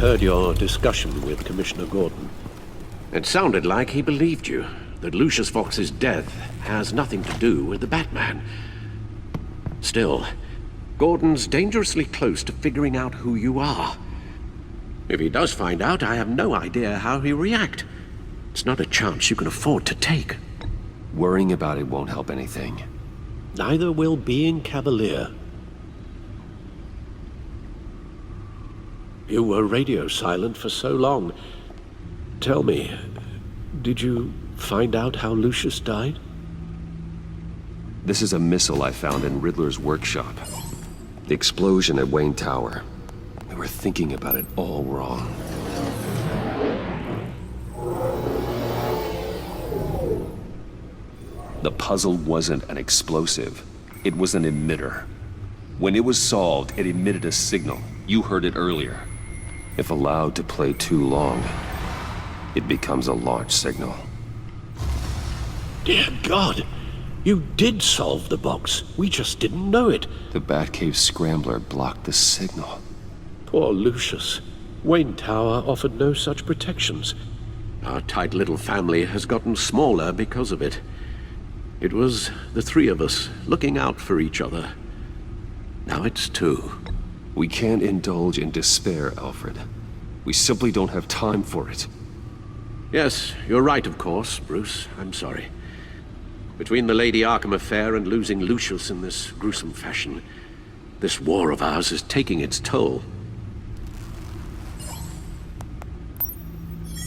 heard your discussion with Commissioner Gordon. It sounded like he believed you, that Lucius Fox's death has nothing to do with the Batman. Still, Gordon's dangerously close to figuring out who you are. If he does find out, I have no idea how he'll react. It's not a chance you can afford to take. Worrying about it won't help anything. Neither will being cavalier. You were radio silent for so long. Tell me, did you find out how Lucius died? This is a missile I found in Riddler's workshop. The explosion at Wayne Tower. We were thinking about it all wrong. The puzzle wasn't an explosive. It was an emitter. When it was solved, it emitted a signal. You heard it earlier. If allowed to play too long, it becomes a launch signal. Dear God! You did solve the box. We just didn't know it. The Batcave scrambler blocked the signal. Poor Lucius. Wayne Tower offered no such protections. Our tight little family has gotten smaller because of it. It was the three of us looking out for each other. Now it's two. We can't indulge in despair, Alfred. We simply don't have time for it. Yes, you're right, of course, Bruce. I'm sorry. Between the Lady Arkham affair and losing Lucius in this gruesome fashion, this war of ours is taking its toll.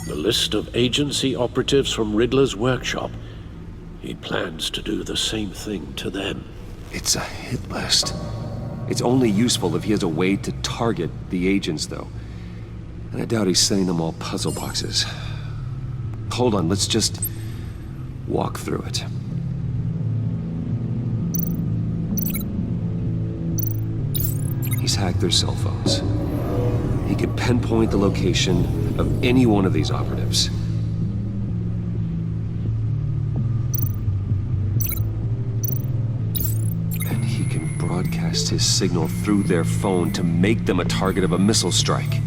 The list of agency operatives from Riddler's workshop. He plans to do the same thing to them. It's a hit list. It's only useful if he has a way to target the agents, though. And I doubt he's sending them all puzzle boxes. Hold on, let's just walk through it. He's hacked their cell phones. He can pinpoint the location of any one of these operatives. And he can broadcast his signal through their phone to make them a target of a missile strike.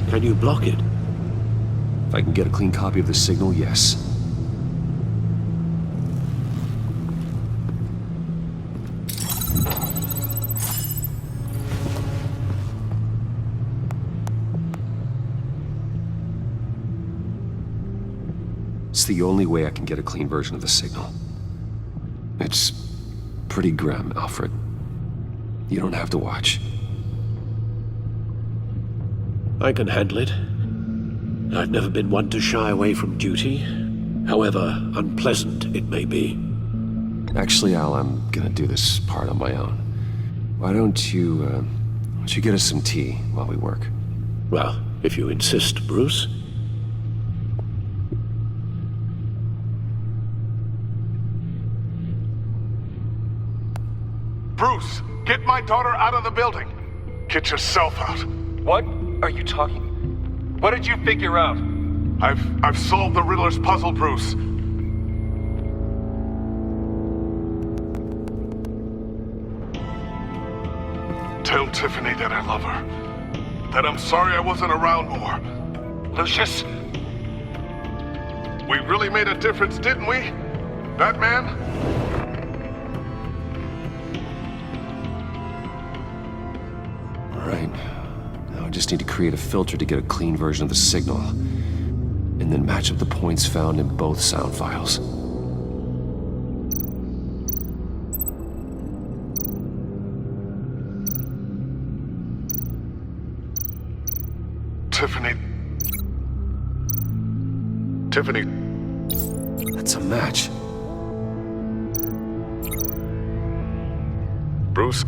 Can you block it? If I can get a clean copy of the signal, yes. It's the only way I can get a clean version of the signal. It's pretty grim, Alfred. You don't have to watch. I can handle it. I've never been one to shy away from duty, however unpleasant it may be. Actually, Al, I'm gonna do this part on my own. Why don't you get us some tea while we work? Well, if you insist, Bruce. Bruce, get my daughter out of the building. Get yourself out. What are you talking? What did you figure out? I've solved the Riddler's puzzle, Bruce. Tell Tiffany that I love her. That I'm sorry I wasn't around more. Lucius? We really made a difference, didn't we? Batman? All right. Now I just need to create a filter to get a clean version of the signal. And then match up the points found in both sound files. Tiffany. That's a match. Bruce?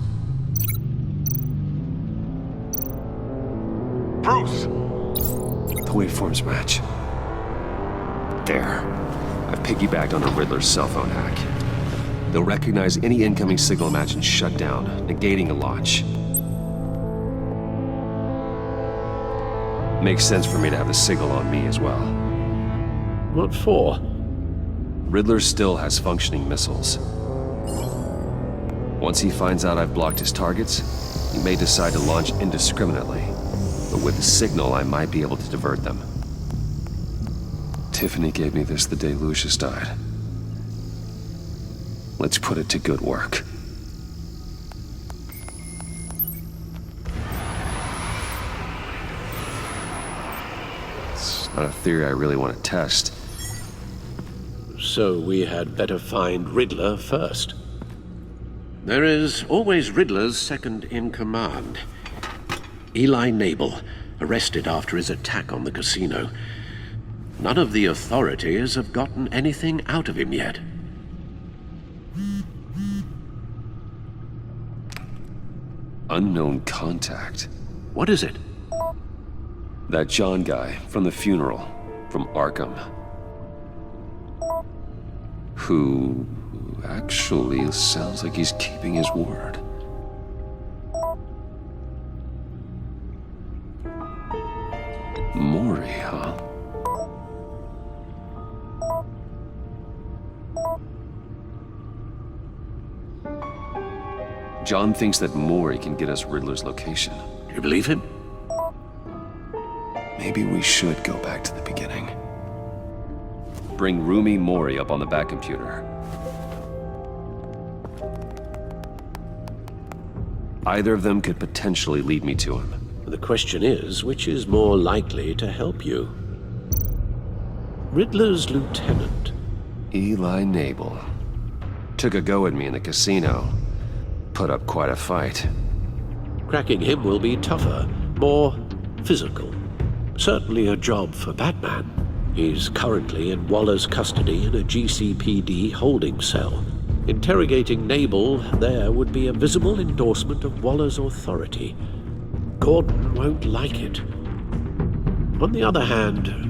Bruce! The waveforms match. There. I've piggybacked on a Riddler's cell phone hack. They'll recognize any incoming signal match and shut down, negating a launch. Makes sense for me to have the signal on me as well. What for? Riddler still has functioning missiles. Once he finds out I've blocked his targets, he may decide to launch indiscriminately. But with a signal, I might be able to divert them. Tiffany gave me this the day Lucius died. Let's put it to good work. It's not a theory I really want to test. So we had better find Riddler first. There is always Riddler's second in command. Eli Nabel, arrested after his attack on the casino. None of the authorities have gotten anything out of him yet. Unknown contact. What is it? That John guy from the funeral, from Arkham. Who actually sounds like he's keeping his word. Maury, huh? John thinks that Maury can get us Riddler's location. You believe him? Maybe we should go back to the beginning. Bring Rumi Maury up on the back computer. Either of them could potentially lead me to him. The question is, which is more likely to help you? Riddler's lieutenant. Eli Nabel. Took a go at me in the casino. Put up quite a fight. Cracking him will be tougher, more physical. Certainly a job for Batman. He's currently in Waller's custody in a GCPD holding cell. Interrogating Nabel there would be a visible endorsement of Waller's authority. Gordon won't like it. On the other hand...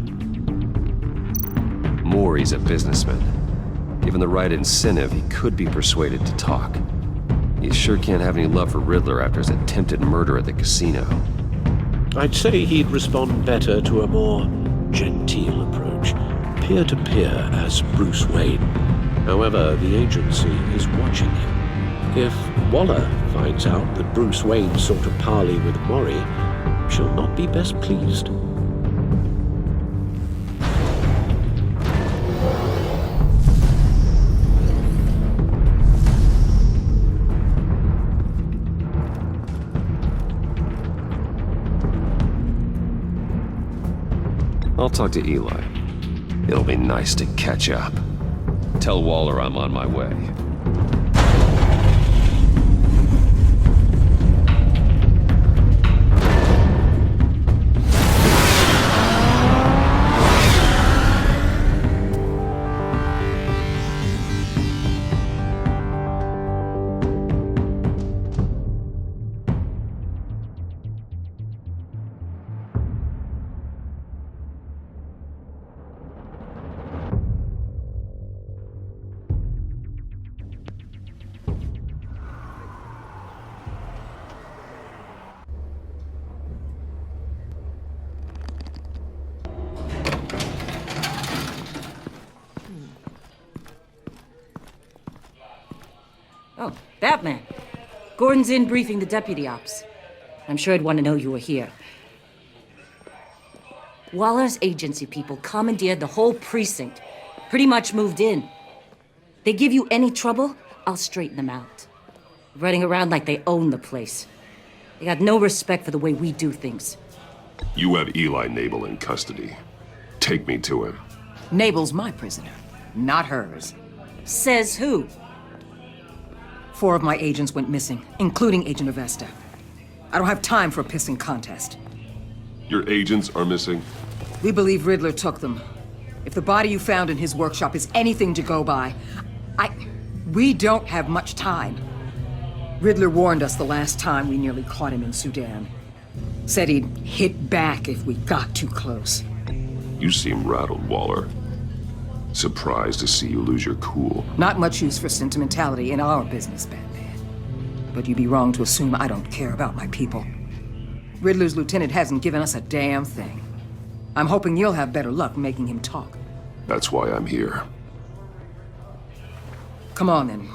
Maury's a businessman. Given the right incentive, he could be persuaded to talk. He sure can't have any love for Riddler after his attempted murder at the casino. I'd say he'd respond better to a more genteel approach, peer-to-peer as Bruce Wayne. However, the agency is watching him. If Waller finds out that Bruce Wayne sought a parley with Maury, she'll not be best pleased. I'll talk to Eli. It'll be nice to catch up. Tell Waller I'm on my way. Oh, Batman. Gordon's in briefing the deputy ops. I'm sure I'd want to know you were here. Waller's agency people commandeered the whole precinct. Pretty much moved in. They give you any trouble, I'll straighten them out. Running around like they own the place. They got no respect for the way we do things. You have Eli Nabel in custody. Take me to him. Nabel's my prisoner, not hers. Says who? 4 of my agents went missing, including Agent Avesta. I don't have time for a pissing contest. Your agents are missing? We believe Riddler took them. If the body you found in his workshop is anything to go by, we don't have much time. Riddler warned us the last time we nearly caught him in Sudan. Said he'd hit back if we got too close. You seem rattled, Waller. Surprised to see you lose your cool. Not much use for sentimentality in our business, Batman. But you'd be wrong to assume I don't care about my people. Riddler's lieutenant hasn't given us a damn thing. I'm hoping you'll have better luck making him talk. That's why I'm here. Come on, then.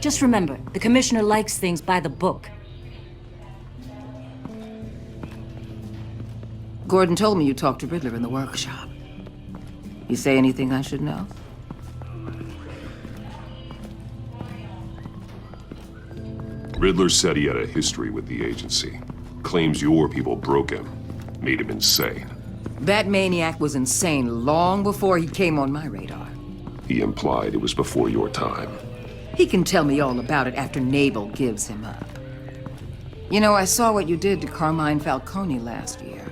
Just remember, the Commissioner likes things by the book. Gordon told me you talked to Riddler in the workshop. You say anything I should know? Riddler said he had a history with the agency. Claims your people broke him, made him insane. That maniac was insane long before he came on my radar. He implied it was before your time. He can tell me all about it after Nabel gives him up. You know, I saw what you did to Carmine Falcone last year.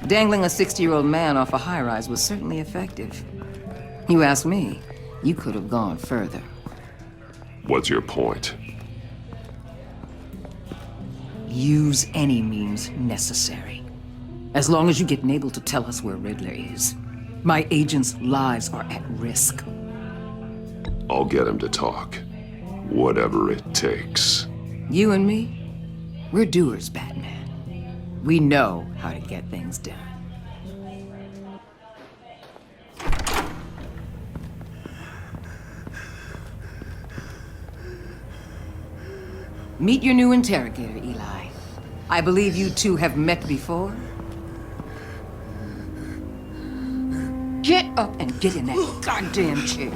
Dangling a 60-year-old man off a high-rise was certainly effective. You ask me, you could have gone further. What's your point? Use any means necessary. As long as you get Nabel to tell us where Riddler is. My agents' lives are at risk. I'll get him to talk. Whatever it takes. You and me, we're doers, Batman. We know how to get things done. Meet your new interrogator, Eli. I believe you two have met before. Get up and get in that goddamn chair.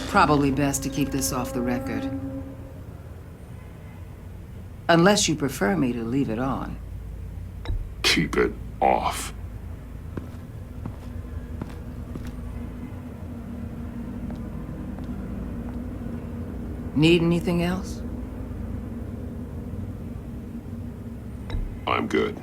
Probably best to keep this off the record. Unless you prefer me to leave it on. Keep it off. Need anything else? I'm good.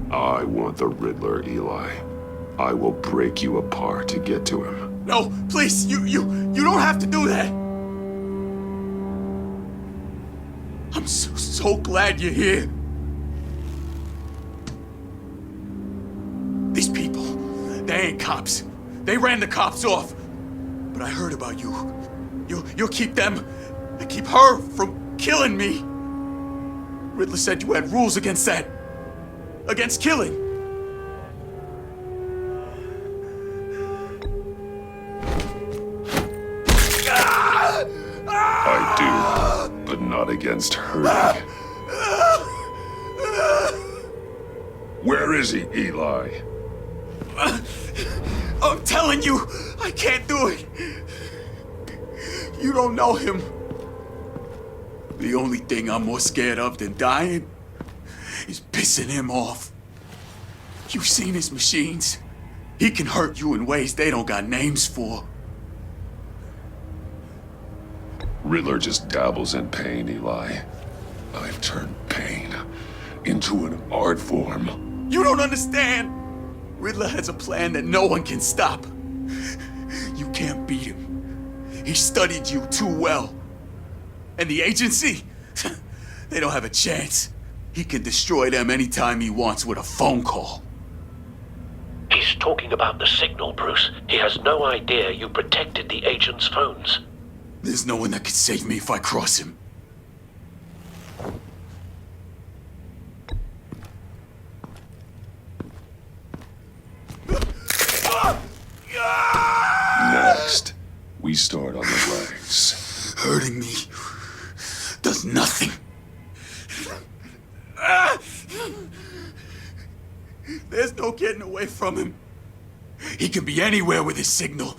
I want the Riddler, Eli. I will break you apart to get to him. No, please, you don't have to do that. I'm so glad you're here. These people, they ain't cops. They ran the cops off. But I heard about you. You'll keep them, and keep her from killing me. Riddler said you had rules against that. Against killing. I do, but not against hurting. Where is he, Eli? I'm telling you, I can't do it. You don't know him. The only thing I'm more scared of than dying is pissing him off. You've seen his machines. He can hurt you in ways they don't got names for. Riddler just dabbles in pain, Eli. I've turned pain into an art form. You don't understand. Riddler has a plan that no one can stop. You can't beat him. He studied you too well. And the agency, they don't have a chance. He can destroy them anytime he wants with a phone call. He's talking about the signal, Bruce. He has no idea you protected the agent's phones. There's no one that can save me if I cross him. Next, we start on the legs. Hurting me does nothing. There's no getting away from him. He can be anywhere with his signal.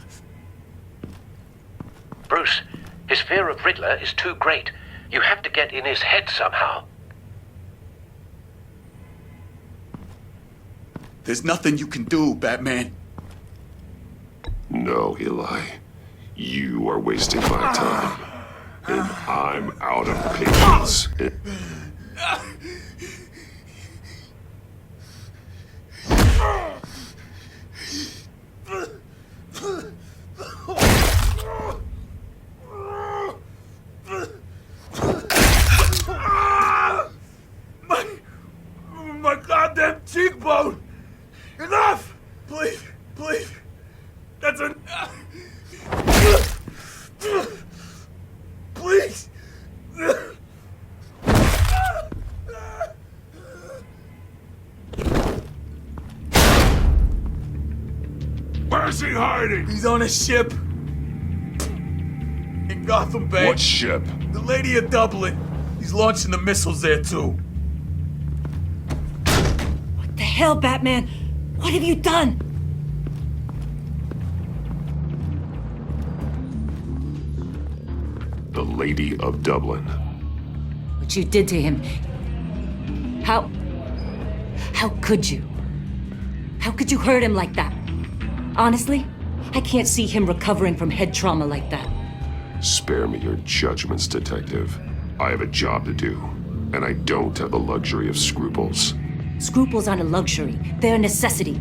Bruce, his fear of Riddler is too great. You have to get in his head somehow. There's nothing you can do, Batman. No, Eli. You are wasting my time. And I'm out of patience. My goddamn cheekbone! Enough! Please, please. That's enough. Please. Where's he hiding? He's on a ship. In Gotham Bay. What ship? The Lady of Dublin. He's launching the missiles there, too. What the hell, Batman? What have you done? The Lady of Dublin. What you did to him. How could you? How could you hurt him like that? Honestly, I can't see him recovering from head trauma like that. Spare me your judgments, Detective. I have a job to do, and I don't have the luxury of scruples. Scruples aren't a luxury. They're a necessity.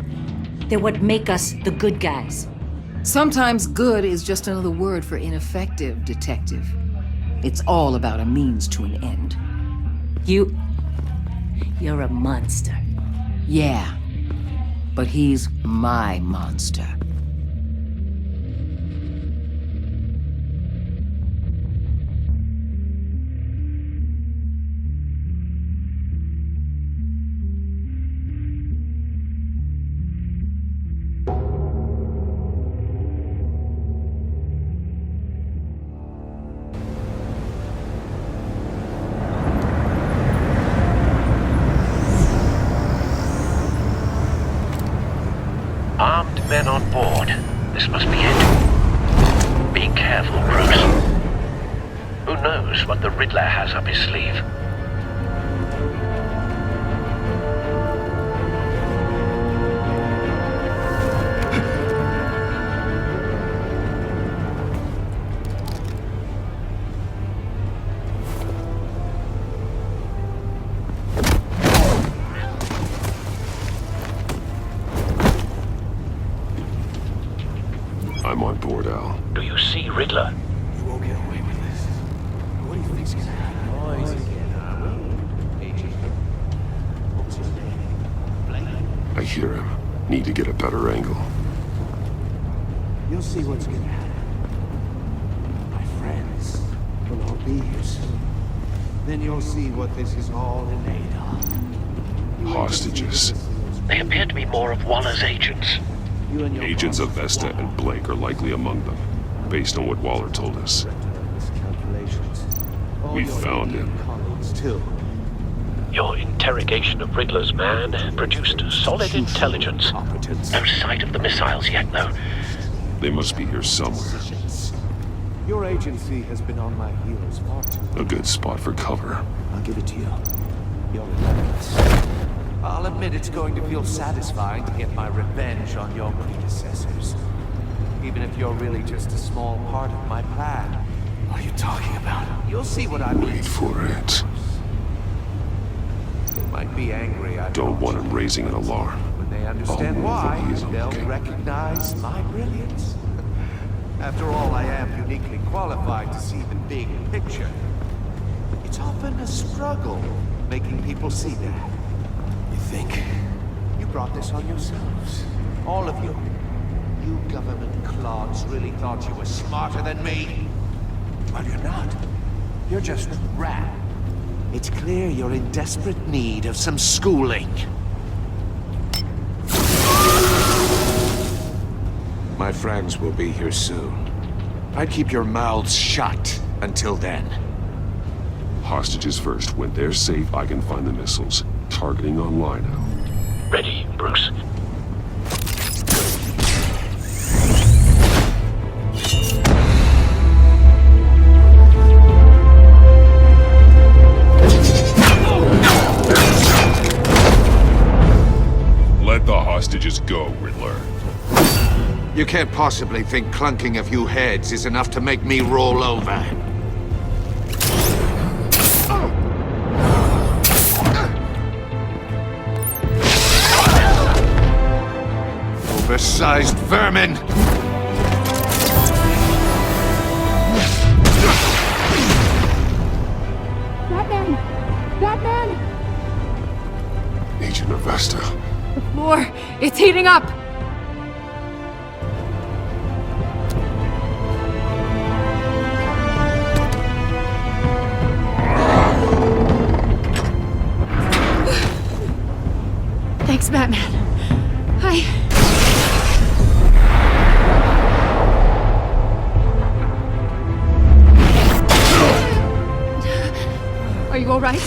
They're what make us the good guys. Sometimes good is just another word for ineffective, Detective. It's all about a means to an end. You're a monster. Yeah, but he's my monster. Armed men on board. This must be it. Be careful, Bruce. Who knows what the Riddler has up his sleeve? I'm on board, Al. Do you see Riddler? You won't get away with this. What do you think's gonna happen? I hear him. Need to get a better angle. You'll see what's gonna happen. My friends will all be here soon. Then you'll see what this is all in aid of. Hostages. They appear to be more of Waller's agents. You and your Agents of bosses Vesta and Blake are likely among them, based on what Waller told us. Miscalculations. All We your found him. colleagues, too. Your interrogation of Riddler's man produced solid intelligence. No sight of the missiles yet, though. They must be here somewhere. Your agency has been on my heels far too long. A good spot for cover. I'll give it to you. You're relentless. I'll admit it's going to feel satisfying to get my revenge on your predecessors. Even if you're really just a small part of my plan. What are you talking about? You'll see what I mean. Wait for it. They might be angry. I Don't want him raising an alarm. When they understand move why, when he's they'll okay. recognize my brilliance. After all, I am uniquely qualified to see the big picture. It's often a struggle making people see that. You think? You brought this on yourselves. All of you. You government clods really thought you were smarter than me. Well, you're not. You're just rat. It's clear you're in desperate need of some schooling. My friends will be here soon. I'd keep your mouths shut until then. Hostages first. When they're safe, I can find the missiles. Targeting online now. Ready, Bruce. Let the hostages go, Riddler. You can't possibly think clunking a few heads is enough to make me roll over. Oversized vermin! Batman! Batman! Agent of Vesta. More! It's heating up! Thanks, Batman. Are you all right?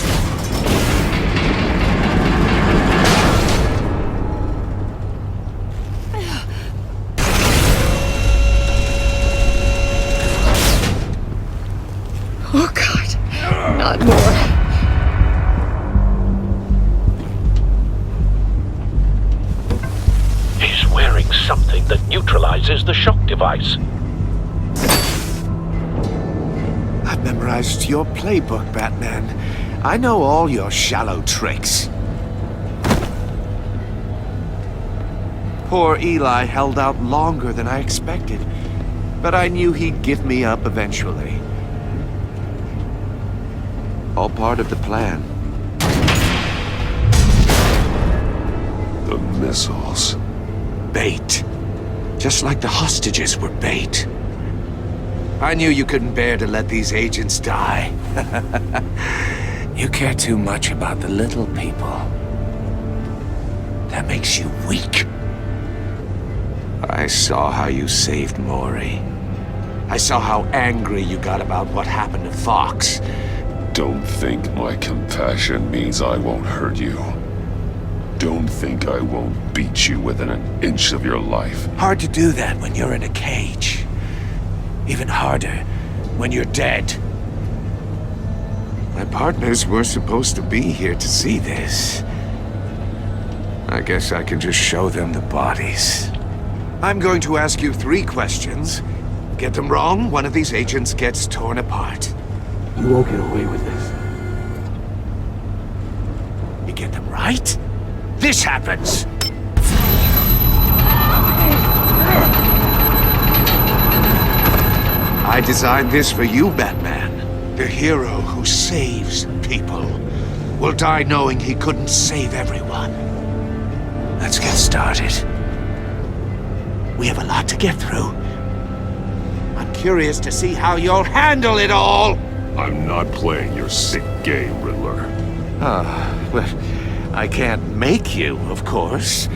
Oh, God. Not more. He's wearing something that neutralizes the shock device. I've memorized your playbook, Batman. I know all your shallow tricks. Poor Eli held out longer than I expected, but I knew he'd give me up eventually. All part of the plan. The missiles. Bait. Just like the hostages were bait. I knew you couldn't bear to let these agents die. You care too much about the little people. That makes you weak. I saw how you saved Maury. I saw how angry you got about what happened to Fox. Don't think my compassion means I won't hurt you. Don't think I won't beat you within an inch of your life. Hard to do that when you're in a cage. Even harder when you're dead. My partners were supposed to be here to see this. I guess I can just show them the bodies. I'm going to ask you 3 questions. Get them wrong, one of these agents gets torn apart. You won't get away with this. You get them right, this happens! I designed this for you, Batman. The hero who saves people will die knowing he couldn't save everyone. Let's get started. We have a lot to get through. I'm curious to see how you'll handle it all! I'm not playing your sick game, Riddler. Well, I can't make you, of course.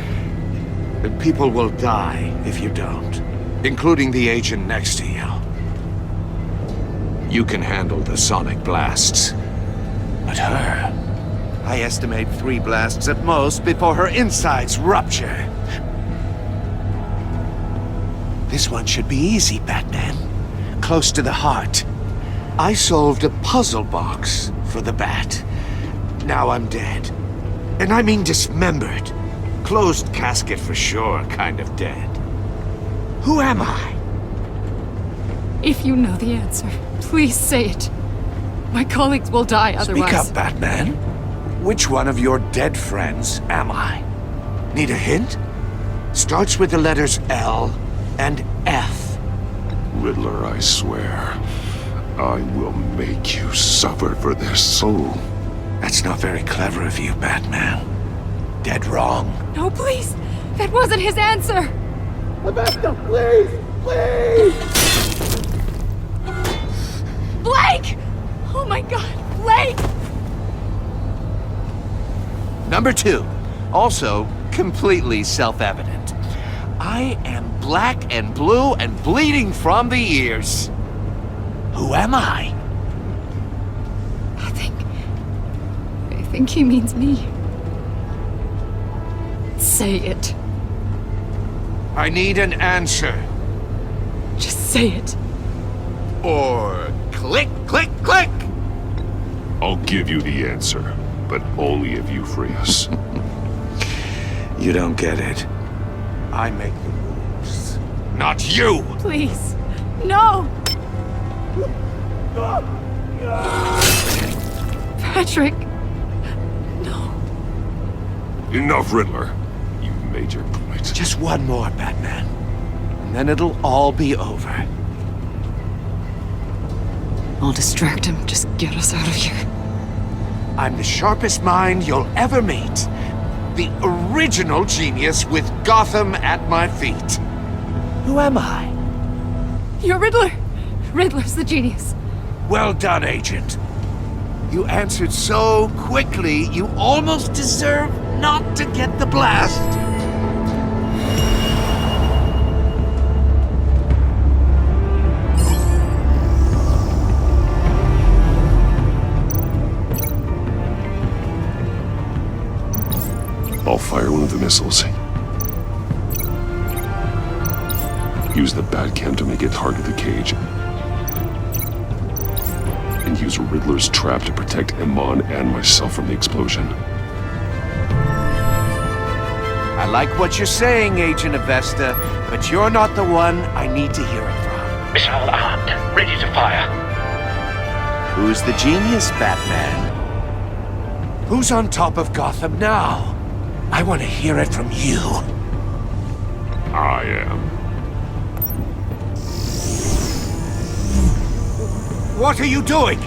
But people will die if you don't, including the agent next to you. You can handle the sonic blasts. But her... I estimate 3 blasts at most before her insides rupture. This one should be easy, Batman. Close to the heart. I solved a puzzle box for the Bat. Now I'm dead. And I mean dismembered. Closed casket for sure, kind of dead. Who am I? If you know the answer, please say it. My colleagues will die otherwise. Speak up, Batman. Which one of your dead friends am I? Need a hint? Starts with the letters L and F. Riddler, I swear, I will make you suffer for this. Oh, that's not very clever of you, Batman. Dead wrong. No, please! That wasn't his answer! Rebecca, please! Please! Blake! Oh my god, Blake! Number 2, also completely self-evident. I am black and blue and bleeding from the ears. Who am I? I think he means me. Say it. I need an answer. Just say it. Or click, click, click! I'll give you the answer, but only if you free us. You don't get it. I make the rules, not you! Please. No! Patrick. No. Enough, Riddler. You've made your point. Just one more, Batman. And then it'll all be over. I'll distract him. Just get us out of here. I'm the sharpest mind you'll ever meet. the original genius with Gotham at my feet. Who am I? You're Riddler. Riddler's the genius. Well done, Agent. You answered so quickly, you almost deserve not to get the blast. I'll fire one of the missiles. Use the Batcam to make it target the cage. And use Riddler's trap to protect Iman and myself from the explosion. I like what you're saying, Agent Avesta, but you're not the one I need to hear it from. Missile armed, ready to fire. Who's the genius, Batman? Who's on top of Gotham now? I want to hear it from you. I am. What are you doing?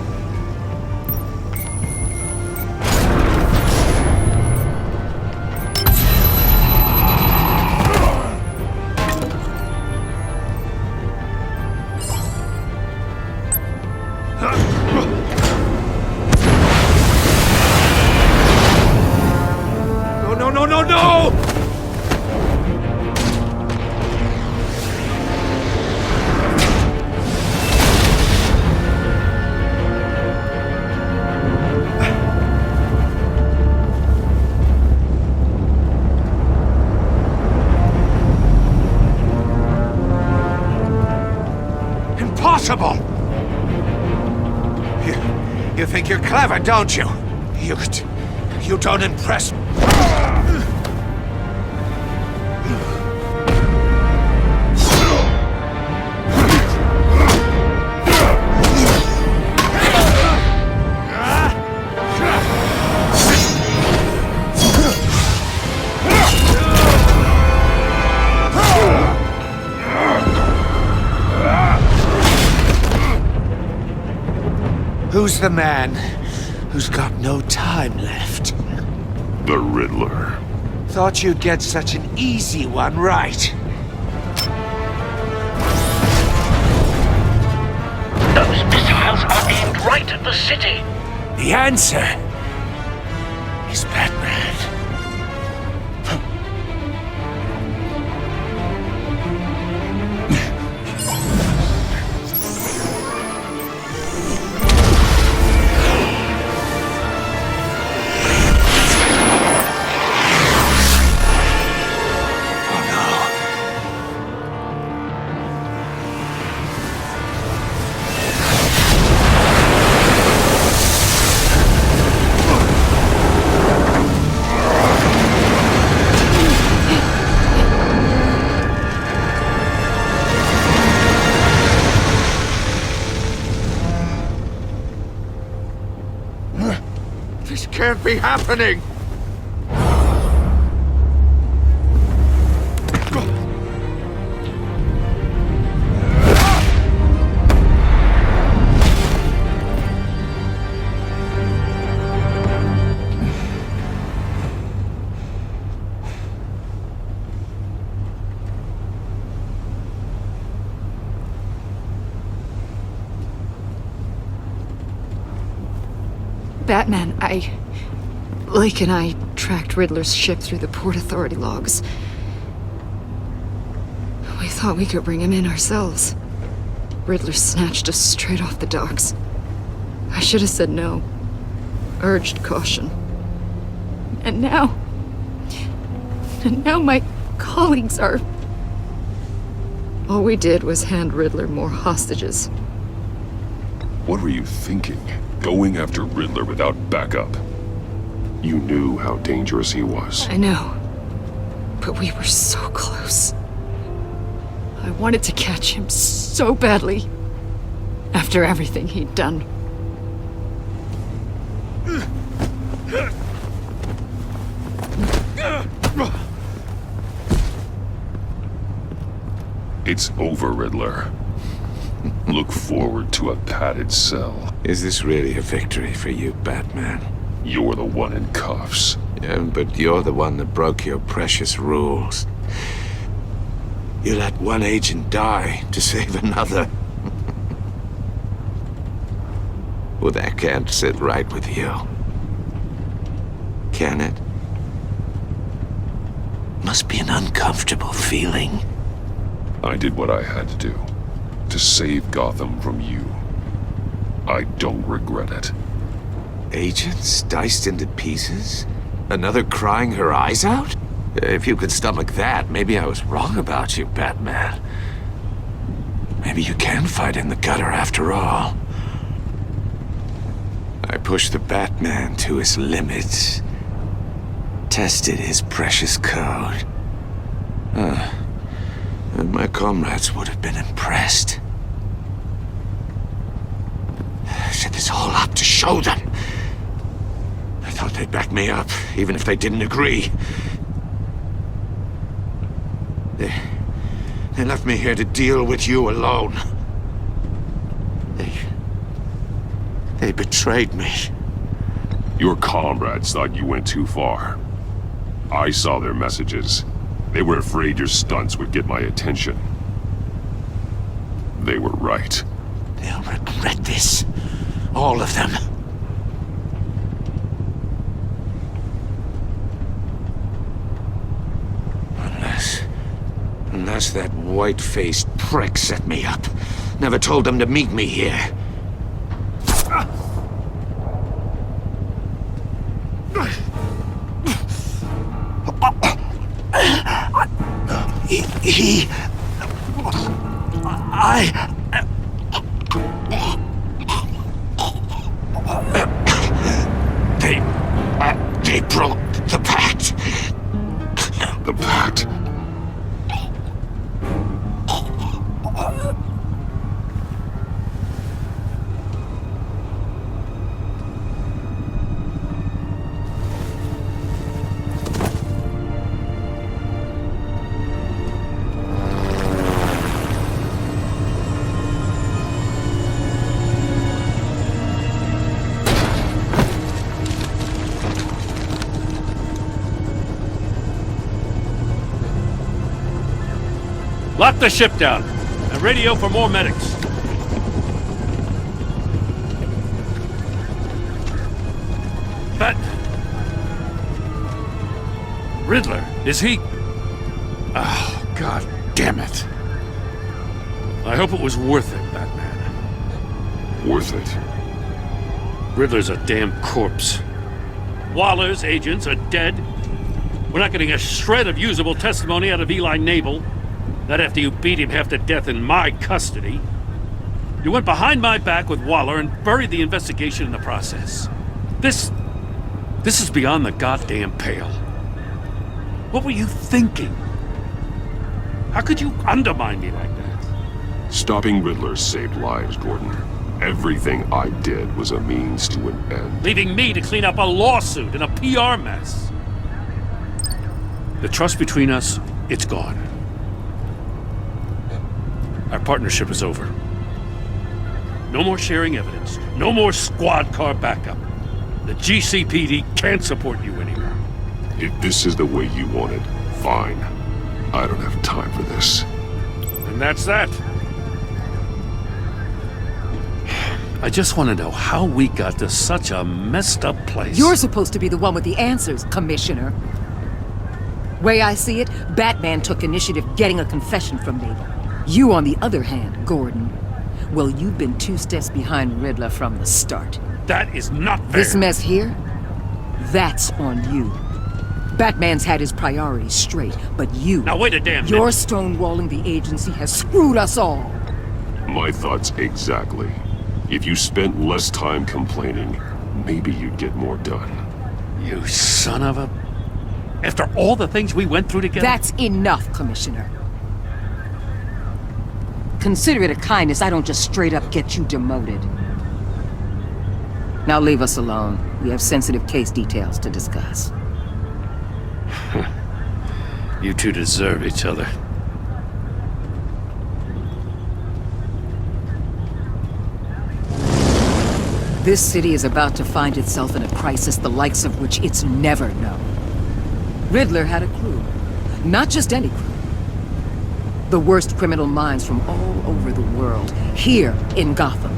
No! Impossible! You think you're clever, don't you? You don't impress me. Who's the man who's got no time left? The Riddler. Thought you'd get such an easy one right. Those missiles are aimed right at the city. The answer is Batman. This can't be happening! Batman, Lake and I tracked Riddler's ship through the Port Authority logs. We thought we could bring him in ourselves. Riddler snatched us straight off the docks. I should have said no. Urged caution. And now my colleagues are... All we did was hand Riddler more hostages. What were you thinking? Going after Riddler without backup. You knew how dangerous he was. I know. But we were so close. I wanted to catch him so badly. After everything he'd done. It's over, Riddler. Look forward to a padded cell. Is this really a victory for you, Batman? You're the one in cuffs. Yeah, but you're the one that broke your precious rules. You let one agent die to save another. Well, that can't sit right with you. Can it? Must be an uncomfortable feeling. I did what I had to do. To save Gotham from you. I don't regret it. Agents diced into pieces? Another crying her eyes out? If you could stomach that, maybe I was wrong about you, Batman. Maybe you can fight in the gutter after all. I pushed the Batman to his limits. Tested his precious code. And my comrades would have been impressed. I set this all up to show them. I thought they'd back me up, even if they didn't agree. They left me here to deal with you alone. They betrayed me. Your comrades thought you went too far. I saw their messages. They were afraid your stunts would get my attention. They were right. They'll regret this. All of them. Unless that white-faced prick set me up. Never told them to meet me here. They broke the pact. The pact? Lock the ship down, and radio for more medics. But... Riddler, is he... Oh, God damn it. I hope it was worth it, Batman. Worth it? Riddler's a damn corpse. Waller's agents are dead. We're not getting a shred of usable testimony out of Eli Nabel. Not after you beat him half to death in my custody. You went behind my back with Waller and buried the investigation in the process. This is beyond the goddamn pale. What were you thinking? How could you undermine me like that? Stopping Riddler saved lives, Gordon. Everything I did was a means to an end. Leaving me to clean up a lawsuit and a PR mess. The trust between us, it's gone. Our partnership is over. No more sharing evidence. No more squad car backup. The GCPD can't support you anymore. If this is the way you want it, fine. I don't have time for this. And that's that. I just want to know how we got to such a messed up place. You're supposed to be the one with the answers, Commissioner. Way I see it, Batman took initiative getting a confession from me. You, on the other hand, Gordon, well, you've been 2 steps behind Riddler from the start. That is not fair. This mess here, that's on you. Batman's had his priorities straight, but you... Now wait a damn minute. Your stonewalling the agency has screwed us all. My thoughts exactly. If you spent less time complaining, maybe you'd get more done. You son of a... After all the things we went through together? That's enough, Commissioner. Consider it a kindness I don't just straight up get you demoted. Now leave us alone. We have sensitive case details to discuss. You two deserve each other. This city is about to find itself in a crisis the likes of which it's never known. Riddler had a crew. Not just any crew. The worst criminal minds from all over the world, here in Gotham.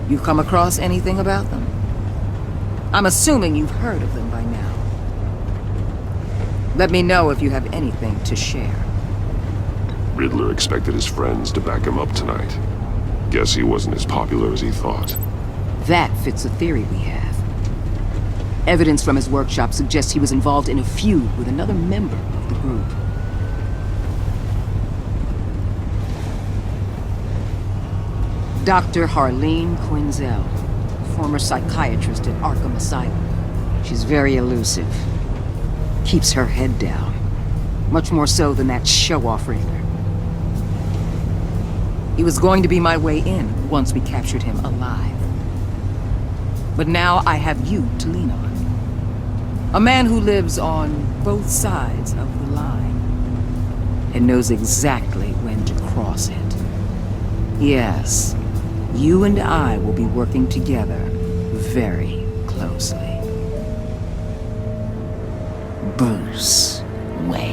You come across anything about them? I'm assuming you've heard of them by now. Let me know if you have anything to share. Riddler expected his friends to back him up tonight. Guess he wasn't as popular as he thought. That fits a theory we have. Evidence from his workshop suggests he was involved in a feud with another member of the group. Dr. Harleen Quinzel, former psychiatrist at Arkham Asylum. She's very elusive. Keeps her head down. Much more so than that show-off Riddler. He was going to be my way in once we captured him alive. But now I have you to lean on. A man who lives on both sides of the line and knows exactly when to cross it. Yes, you and I will be working together very closely. Bruce Wayne.